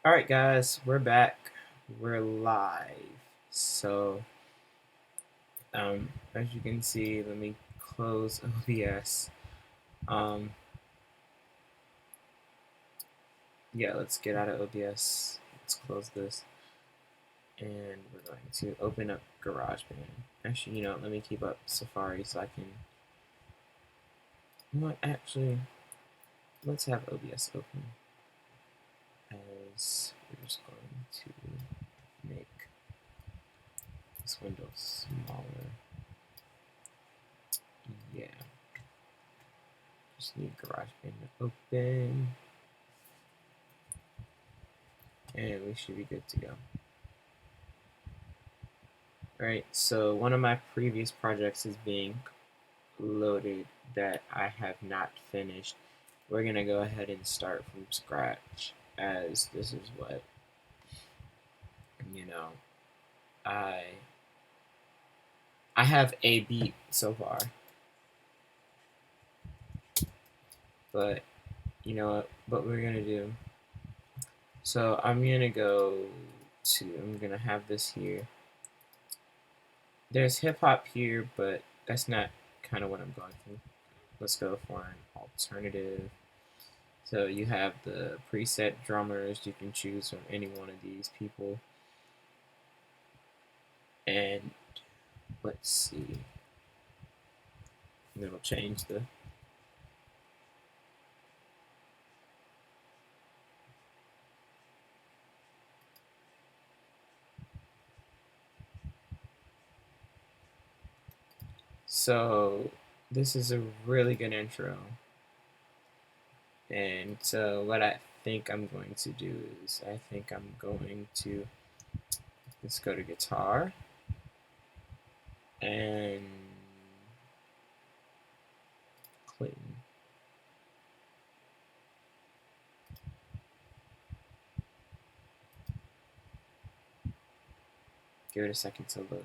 Alright guys, we're back. We're live. So, as you can see, let me close OBS. Um, yeah, let's get out of OBS. Let's close this. And we're going to open up GarageBand. Actually, let me keep up Safari so I can... You know what, actually, let's have OBS open. As we're just going to make this window smaller. Yeah. Just need GarageBand to open. And we should be good to go. Alright, so one of my previous projects is being loaded that I have not finished. We're going to go ahead and start from scratch, as this is what, I I have a beat so far. But, what we're going to do. So I'm going to have this here. There's hip hop here, but that's not kind of what I'm going for. Let's go for an alternative. So you have the preset drummers. You can choose from any one of these people. And let's see. And it'll change the... So this is a really good intro. And so what I think I'm going to do is let's go to guitar and clean. Give it a second to load.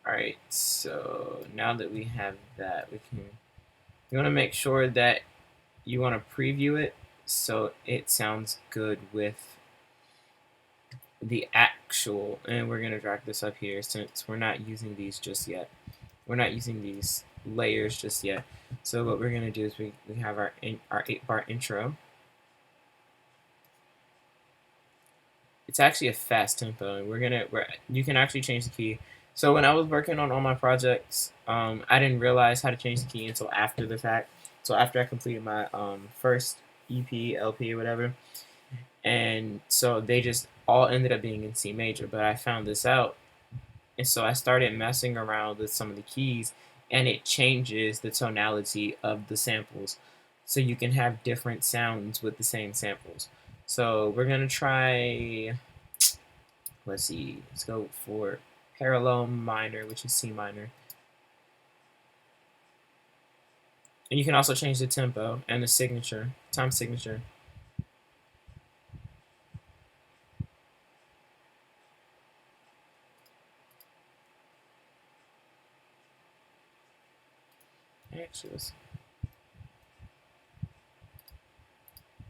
Alright, so now that we have that, you want to make sure that you want to preview it so it sounds good with the actual, and we're going to drag this up here since we're not using these just yet. We're not using these layers just yet. So what we're going to do is we have our 8-bar intro. It's actually a fast tempo, and you can actually change the key. So when I was working on all my projects, I didn't realize how to change the key until after the fact. So after I completed my first EP, LP, or whatever, and so they just all ended up being in C major. But I found this out, and so I started messing around with some of the keys, and it changes the tonality of the samples. So you can have different sounds with the same samples. So we're going to try, let's see, let's go for parallel minor, which is C minor. And you can also change the tempo and the signature, time signature. Actually,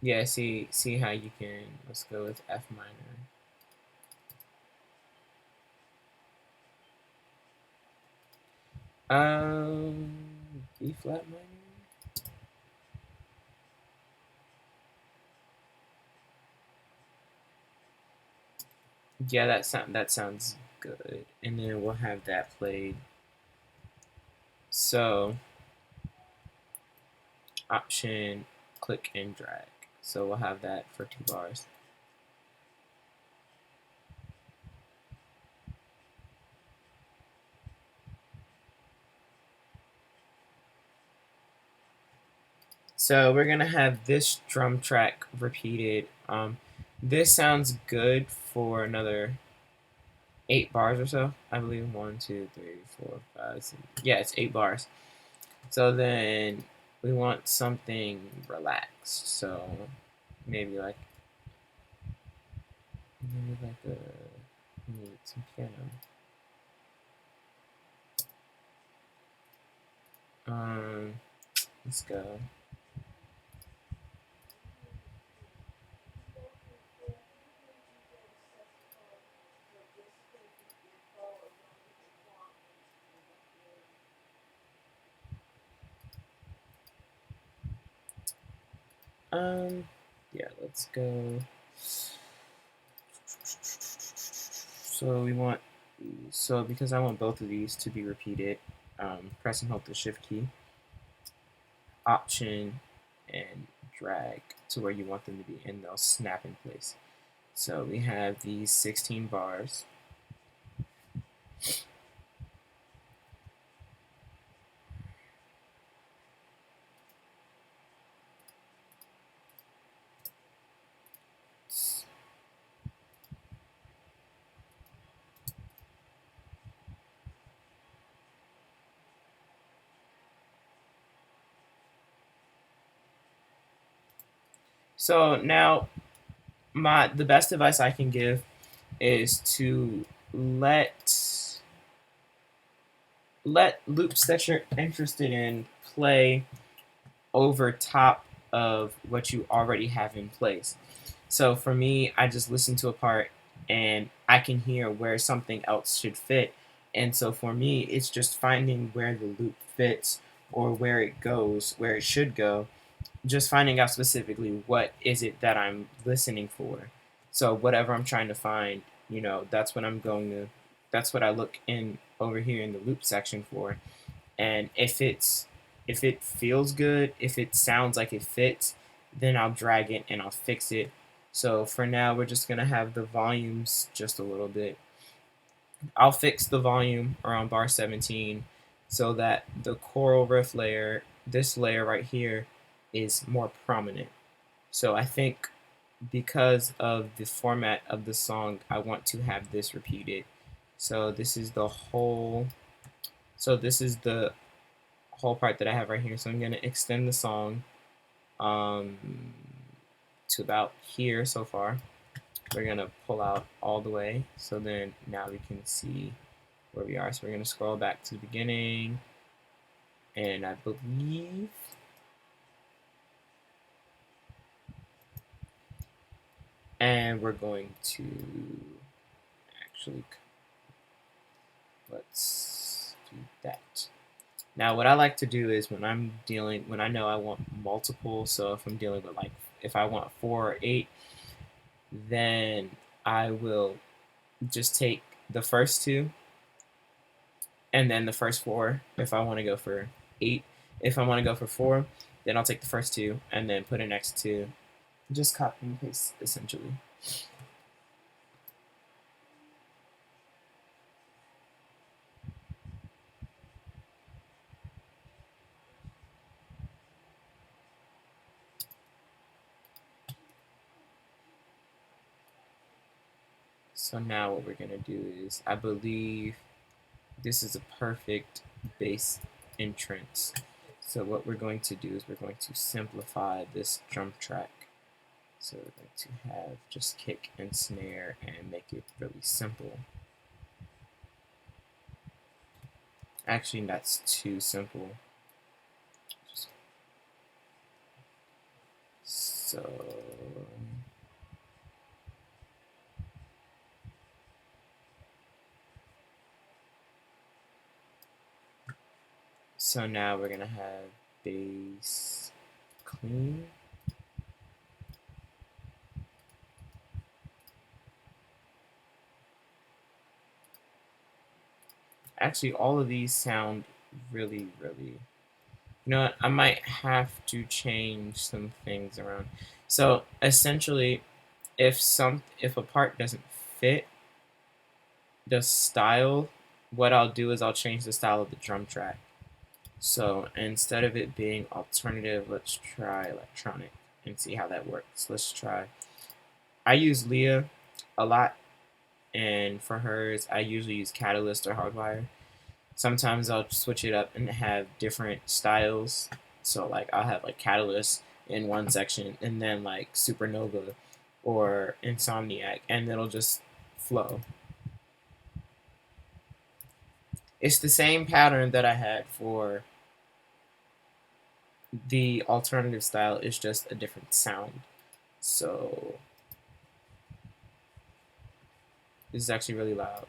yeah, see how you can, let's go with F minor. B flat minor. Yeah, that sounds good. And then we'll have that played. So option, click and drag. So we'll have that for 2 bars. So we're gonna have this drum track repeated. This sounds good for another 8 bars or so, I believe. 1, 2, 3, 4, 5, 6. Yeah, it's 8 bars. So then we want something relaxed. So maybe like And then we like we need some piano. Let's go. Yeah, let's go. So we want, so because I want both of these to be repeated, press and hold the shift key, option, and drag to where you want them to be, and they'll snap in place. So we have these 16 bars. So now the best advice I can give is to let loops that you're interested in play over top of what you already have in place. So for me, I just listen to a part and I can hear where something else should fit. And so for me, it's just finding where the loop fits or where it goes, where it should go, just finding out specifically what is it that I'm listening for. So whatever I'm trying to find, that's what I'm going to, that's what I look in over here in the loop section for. And if it feels good, if it sounds like it fits, then I'll drag it and I'll fix it. So for now, we're just gonna have the volumes just a little bit. I'll fix the volume around bar 17 so that the choral riff layer, this layer right here, is more prominent. So I think because of the format of the song, I want to have this repeated. So this is the whole, so this is the whole part that I have right here. So I'm going to extend the song um, to about here so far. We're going to pull out all the way. So then now we can see where we are. So we're going to scroll back to the beginning. And I believe and we're going to actually, let's do that. Now what I like to do is when I know I want multiple, so if I'm dealing with like, if I want 4 or 8, then I will just take the first two and then the first 4 if I want to go for 8. If I want to go for 4, then I'll take the first 2 and then put it next to, just copy and paste essentially. So now what we're going to do is, I believe this is a perfect bass entrance. So what we're going to do is we're going to simplify this drum track. So we're going to have just kick and snare and make it really simple. Actually, that's too simple. So so now we're gonna have bass clean. Actually, all of these sound really, really. You know what? I might have to change some things around. So essentially, if a part doesn't fit the style, what I'll do is I'll change the style of the drum track. So instead of it being alternative, let's try electronic and see how that works. Let's try. I use Leah a lot, and for hers, I usually use Catalyst or Hardwire. Sometimes I'll switch it up and have different styles. So like I'll have like Catalyst in one section, and then like Supernova or Insomniac, and it'll just flow. It's the same pattern that I had for the alternative style, it's just a different sound. So this is actually really loud.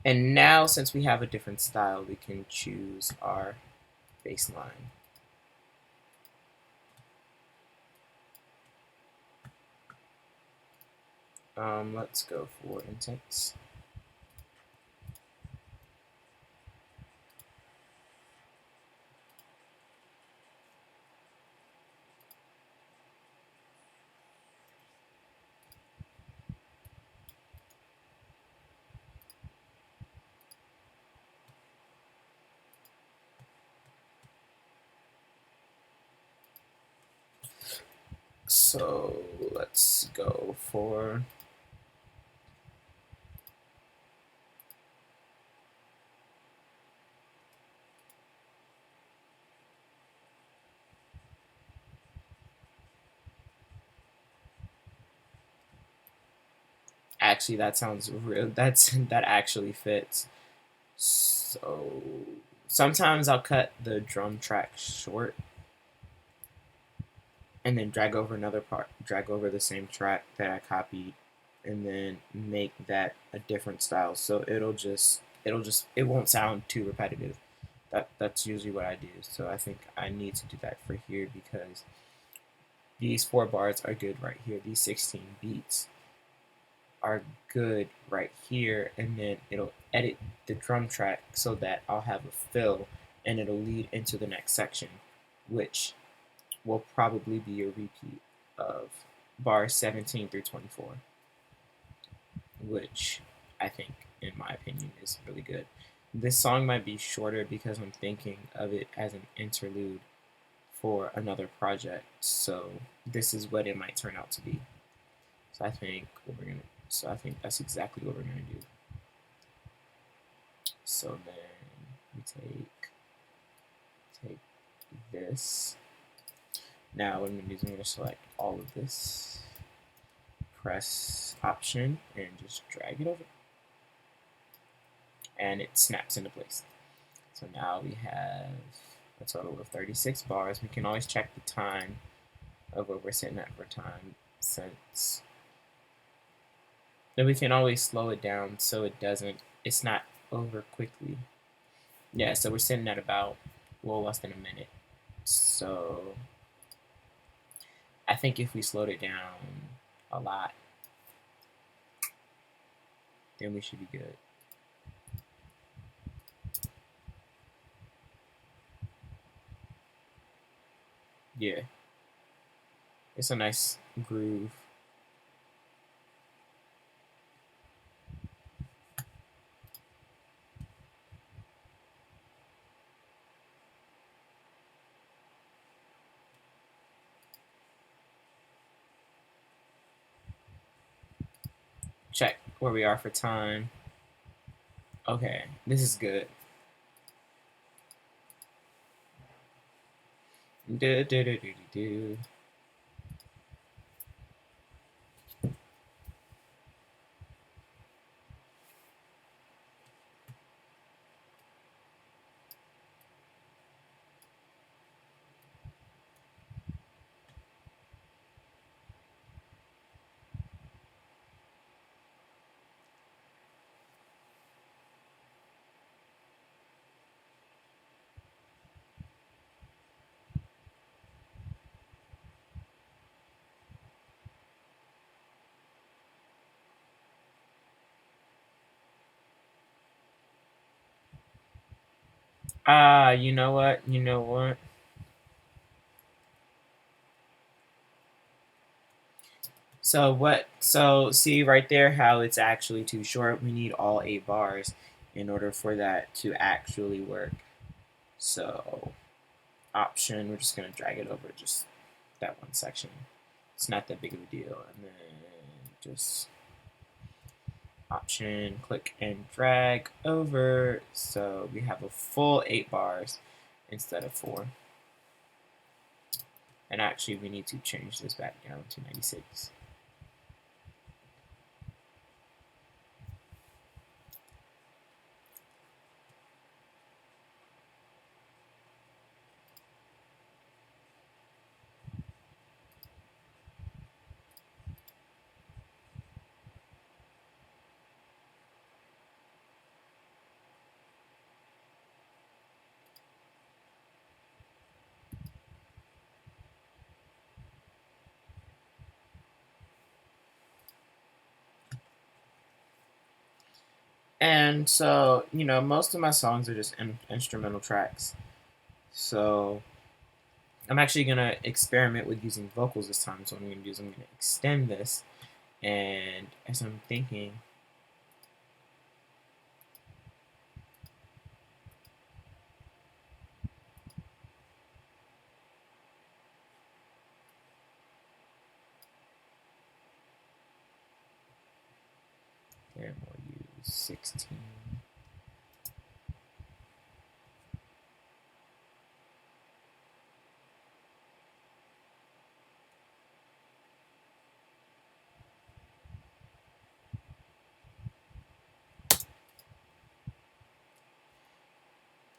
And now, since we have a different style, we can choose our bass line. Let's go for intense. So let's go for actually that sounds real. That actually fits. So sometimes I'll cut the drum track short and then drag over another part, drag over the same track that I copied, and then make that a different style. So it won't sound too repetitive. That's usually what I do. So I think I need to do that for here because these 4 bars are good right here. These 16 beats are good right here, and then it'll edit the drum track so that I'll have a fill and it'll lead into the next section, which will probably be a repeat of bars 17 through 24, which I think, in my opinion, is really good. This song might be shorter because I'm thinking of it as an interlude for another project, so this is what it might turn out to be. So I think that's exactly what we're gonna do. So then we take this. Now what I'm gonna do is I'm gonna select all of this, press Option, and just drag it over, and it snaps into place. So now we have a total of 36 bars. We can always check the time of what we're sitting at for time since. Then we can always slow it down so it's not over quickly. Yeah, so we're sitting at about a little less than a minute. So I think if we slowed it down a lot, then we should be good. Yeah, it's a nice groove. Check where we are for time. Okay, this is good. Do, do, do, do, do. You know what? You know what? So see right there how it's actually too short. We need all 8 bars in order for that to actually work. So option, we're just gonna drag it over just that one section. It's not that big of a deal. And then just option, click and drag over. So we have a full 8 bars instead of 4. And actually we need to change this back down to 96. And so, most of my songs are just instrumental tracks. So I'm actually going to experiment with using vocals this time. So what I'm going to do is I'm going to extend this. And as I'm thinking, then we'll use 16.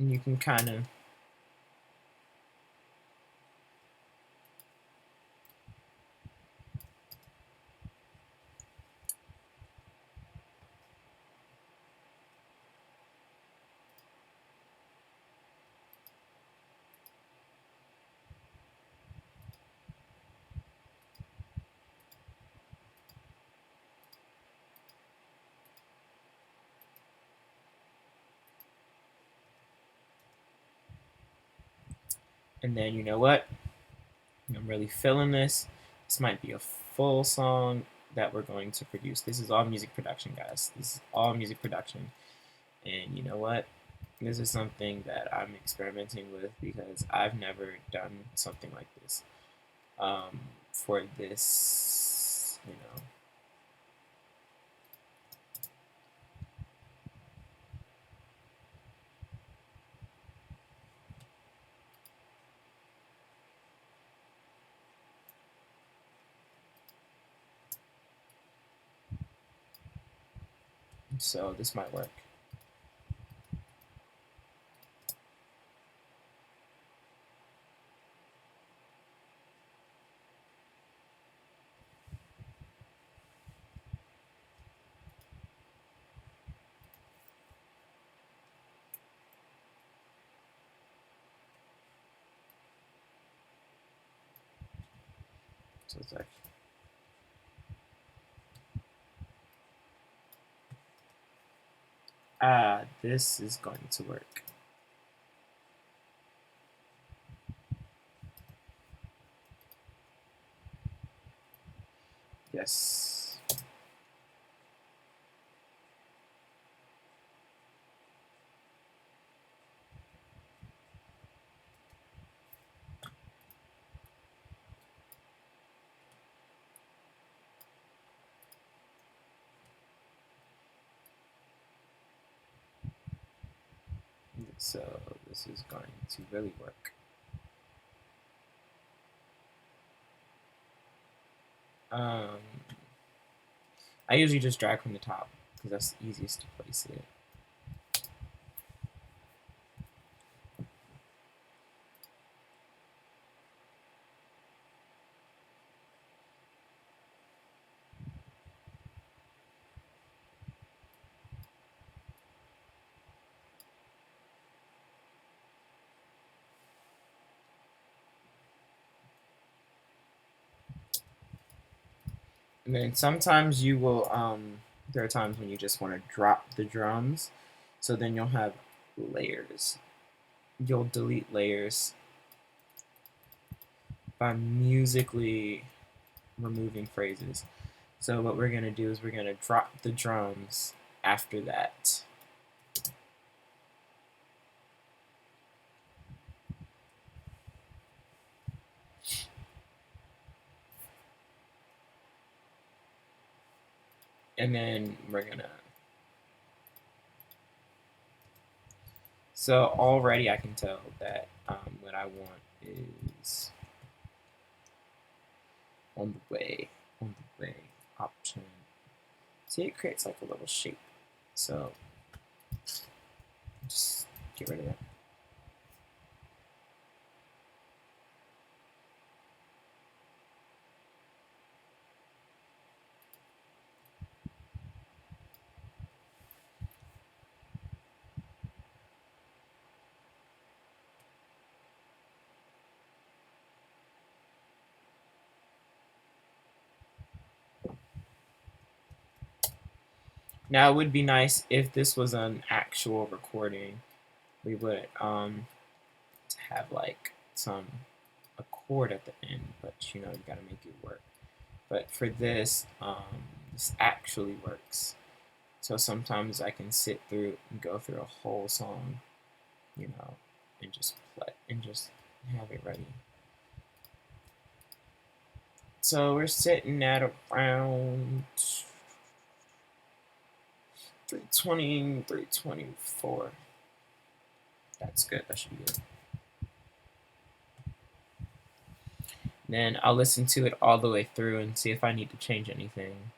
And you can kind of and then you know what? I'm really feeling this. This might be a full song that we're going to produce. This is all music production, guys. This is all music production. And you know what? This is something that I'm experimenting with because I've never done something like this. For this. So this might work. So it's like this is going to work. Yes. So this is going to really work. I usually just drag from the top because that's the easiest to place it. And then sometimes you will, there are times when you just want to drop the drums. So then you'll have layers. You'll delete layers by musically removing phrases. So what we're gonna do is we're gonna drop the drums after that. And then we're gonna, so already I can tell that what I want is on the way, on the way, option. See, it creates like a little shape. So just get rid of that. Now it would be nice if this was an actual recording. We would have like some a chord at the end, but you know you gotta make it work. But for this, this actually works. So sometimes I can sit through and go through a whole song, you know, and just play and just have it ready. So we're sitting at around 320, 324. That's good. That should be good. Then I'll listen to it all the way through and see if I need to change anything.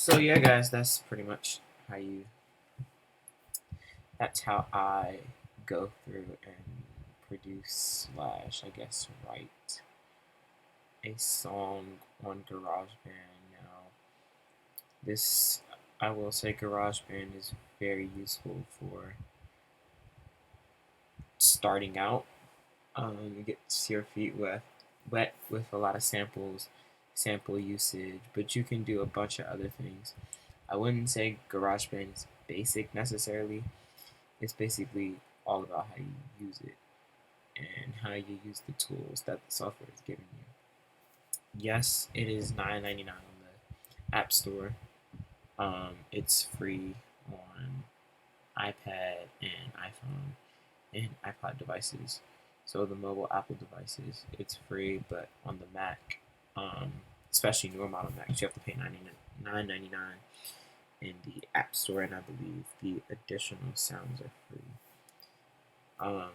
So yeah, guys, that's pretty much how you. That's how I go through and produce slash, I guess, write a song on GarageBand. Now, this I will say GarageBand is very useful for starting out. You get your feet wet with a lot of samples, sample usage, but you can do a bunch of other things. I wouldn't say GarageBand is basic necessarily. It's basically all about how you use it and how you use the tools that the software is giving you. Yes, it is $9.99 on the App Store. It's free on iPad and iPhone and iPod devices. So the mobile Apple devices, it's free, but on the Mac, um, especially newer model Macs, you have to pay $9.99 in the App Store, and I believe the additional sounds are free. Um,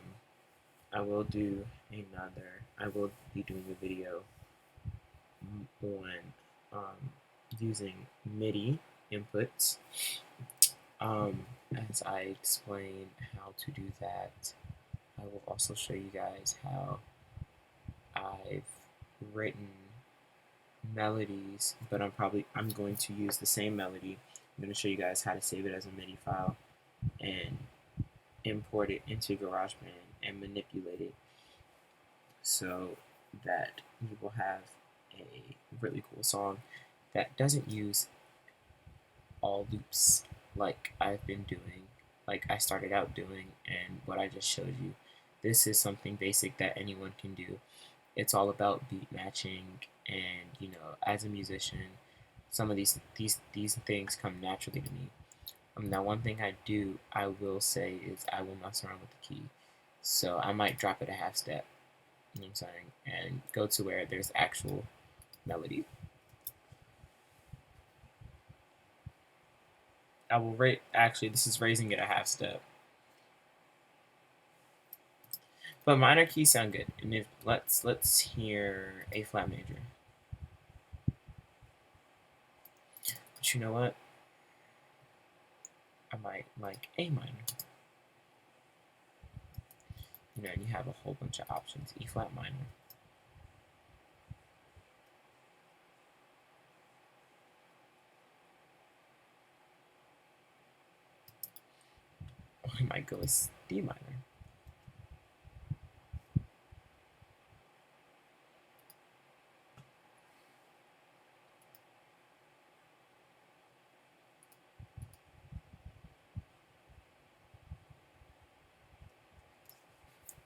I will do another. I will be doing a video on using MIDI inputs. As I explain how to do that, I will also show you guys how I've written melodies, but I'm going to use the same melody. I'm going to show you guys how to save it as a MIDI file and import it into GarageBand and manipulate it so that you will have a really cool song that doesn't use all loops like I've been doing, like I started out doing, and what I just showed you. This is something basic that anyone can do. It's all about beat matching, and as a musician, some of these things come naturally to me. Now, one thing I will say is I will mess around with the key, so I might drop it a half step. You know what I'm saying, and go to where there's actual melody. I will rate. Actually, this is raising it a half step. But minor keys sound good. And if let's hear A flat major. But you know what? I might like A minor. And you have a whole bunch of options. E flat minor. Or I might go with D minor.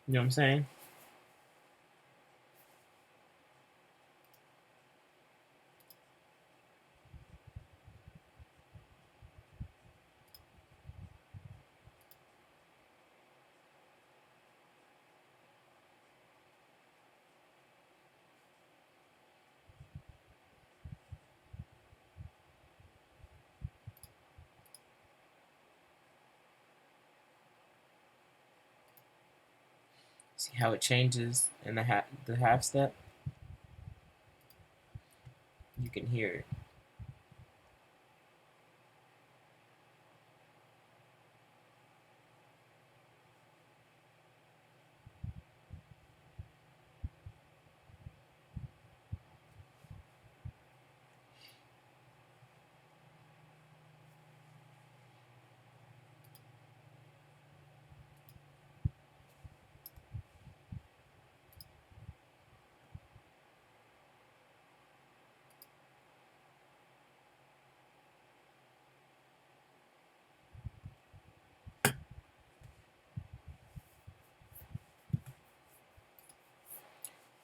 You know what I'm saying? See how it changes in the half step? You can hear it.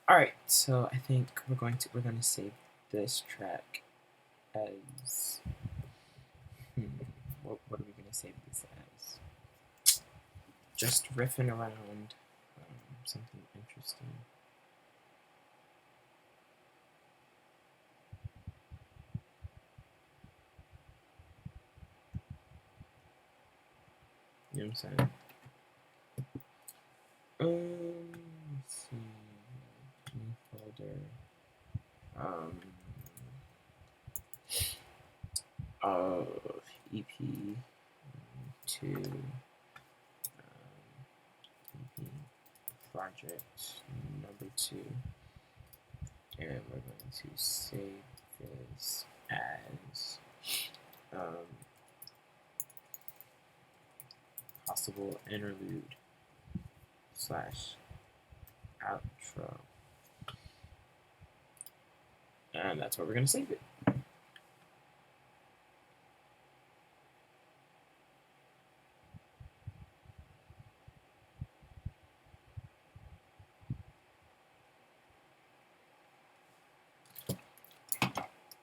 Alright, so I think we're gonna save this track as what are we gonna save this as? Just riffing around something interesting. You know what I'm saying? Let's see. New folder. EP to EP project number 2, and we're going to save this as possible interlude slash outro, and that's where we're going to save it.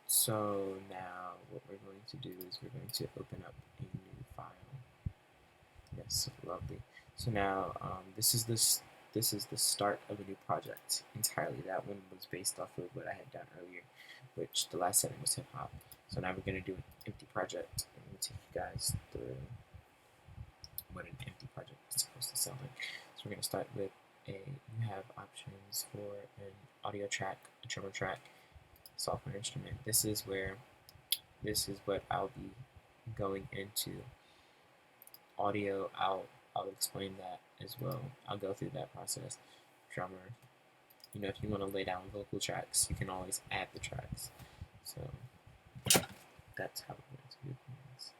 So now what we're going to do is we're going to open up a new file. Yes, lovely. So now this is the start of a new project entirely. That one was based off of what I had done earlier, which the last setting was hip hop. So now we're going to do an empty project. I'm going to take you guys through what an empty project is supposed to sound like. So we're going to start with you have options for an audio track, a drummer track, software instrument. This is what I'll be going into. Audio, I'll explain that as well. I'll go through that process. Drummer, if you want to lay down vocal tracks, you can always add the tracks. So that's how we're going to do things.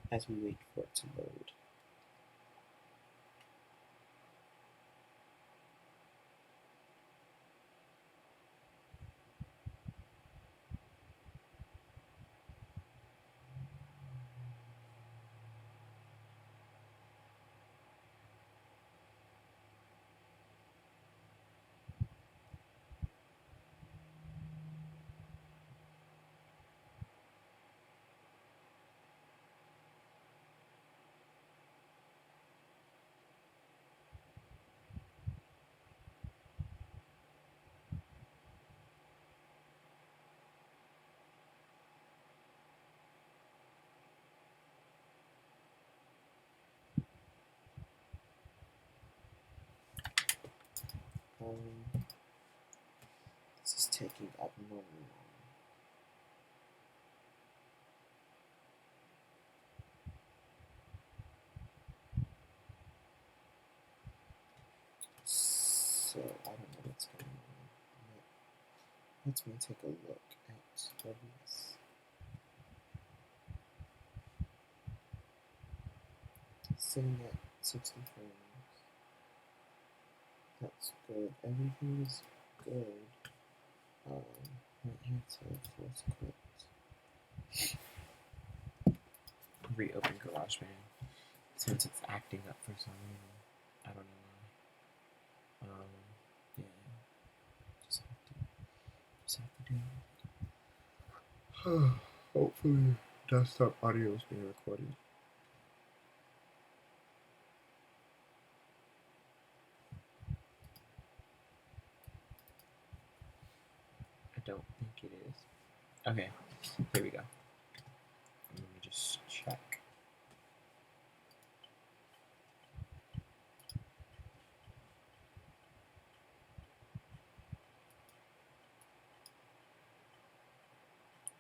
As we wait for it to load. This is taking abnormally long. So I don't know what's going on. Let me take a look at OBS. Sitting at 60 frames. That's good. Everything is good. Might have to force quit. Reopen GarageBand since it's acting up for some reason. I don't know why. Yeah. Just have to do it. Hopefully, desktop audio is being recorded. I don't think it is. Okay, here we go. Let me just check.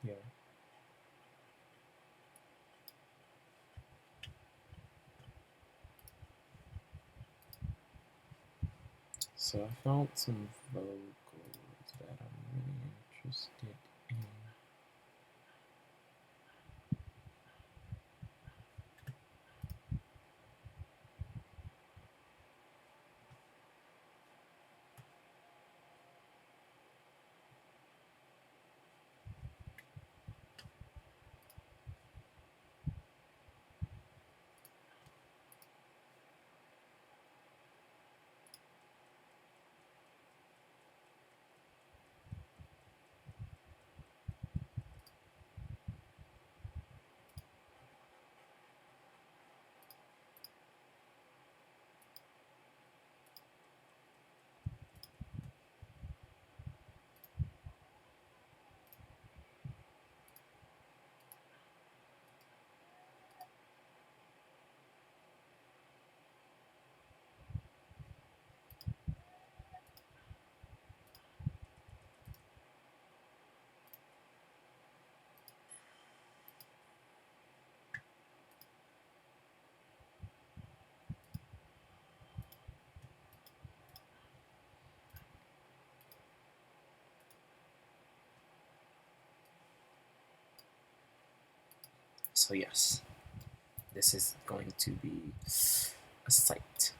Yeah. So I found some vocals that I'm really interested in. So yes, this is going to be a site.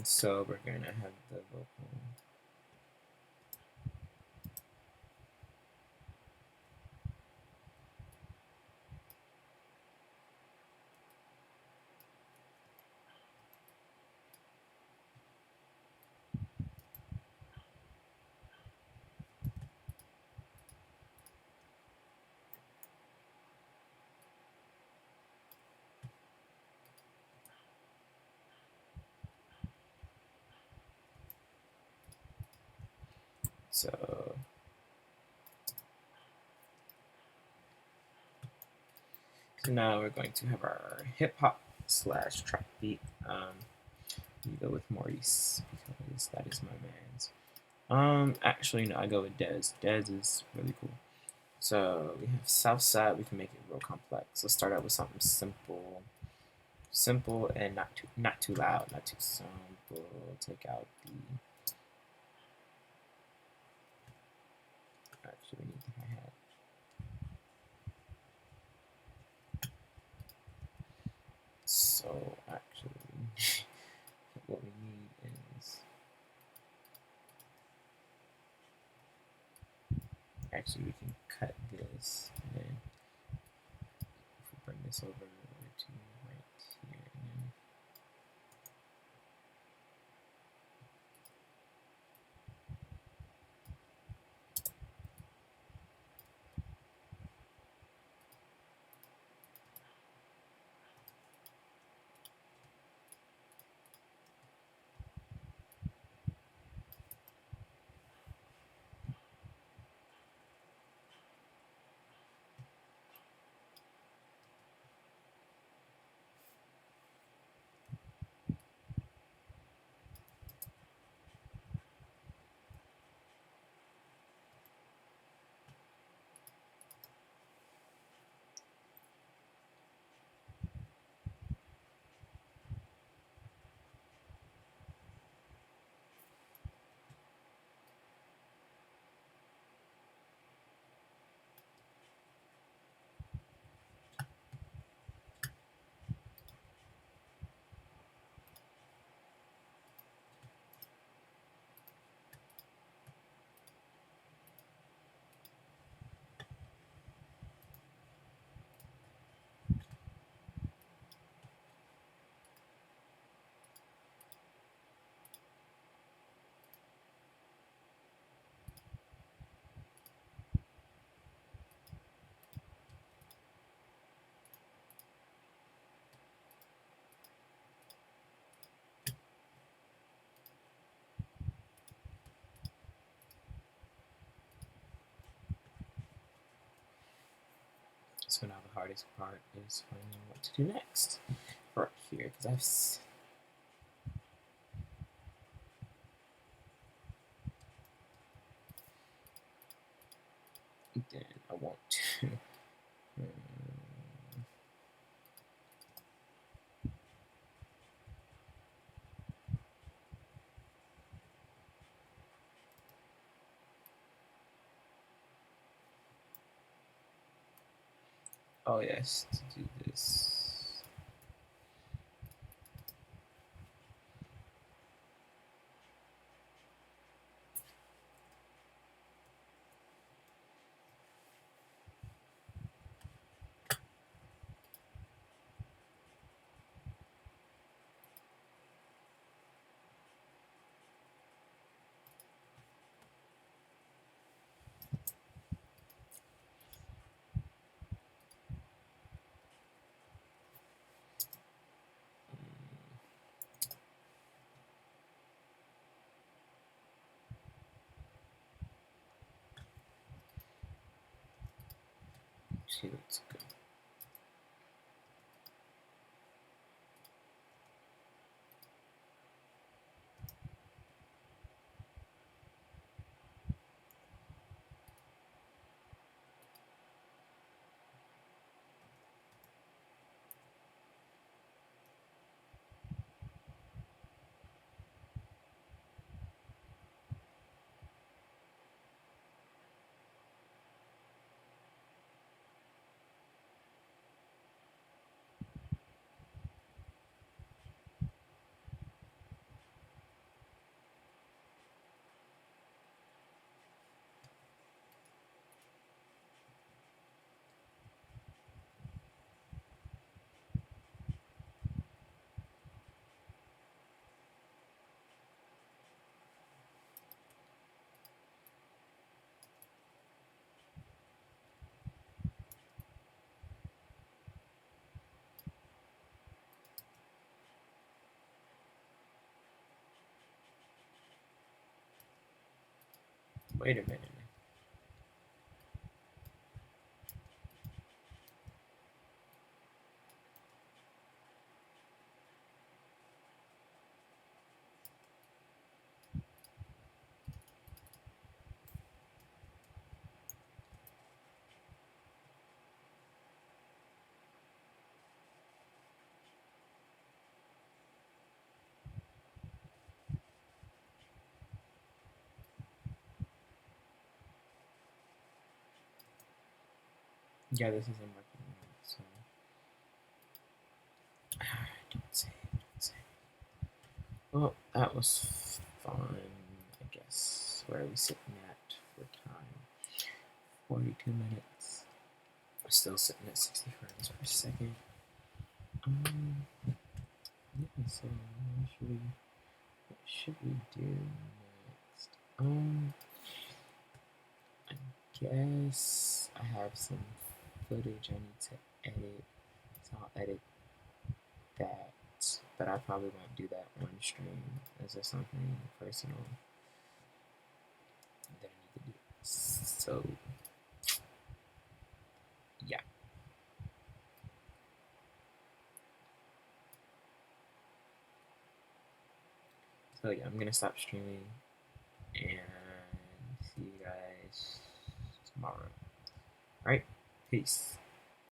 So we're gonna have the vocal. So now we're going to have our hip hop slash trap beat. You go with Maurice because that is my man's. Actually no, I go with Dez. Dez is really cool. So we have Southside. We can make it real complex. Let's start out with something simple and not too loud, not too simple. Take out the. Actually, we need the hi hat. So actually, what we need is actually we can cut this and then if we bring this over to right here and then so now the hardest part is finding what to do next. Right here, because then I want to. Oh yes, to do this. See, let's go. Wait a minute. Yeah, this isn't working. So don't say it, don't say it. Well, that was fun, I guess. Where are we sitting at for time? 42 minutes. We're still sitting at 60 frames per second. Yeah, so what should we do next? I guess I have some footage I need to edit, so I'll edit that. But I probably won't do that on stream. Is there something personal that I need to do? So yeah. So yeah, I'm gonna stop streaming and see you guys tomorrow. Alright, peace.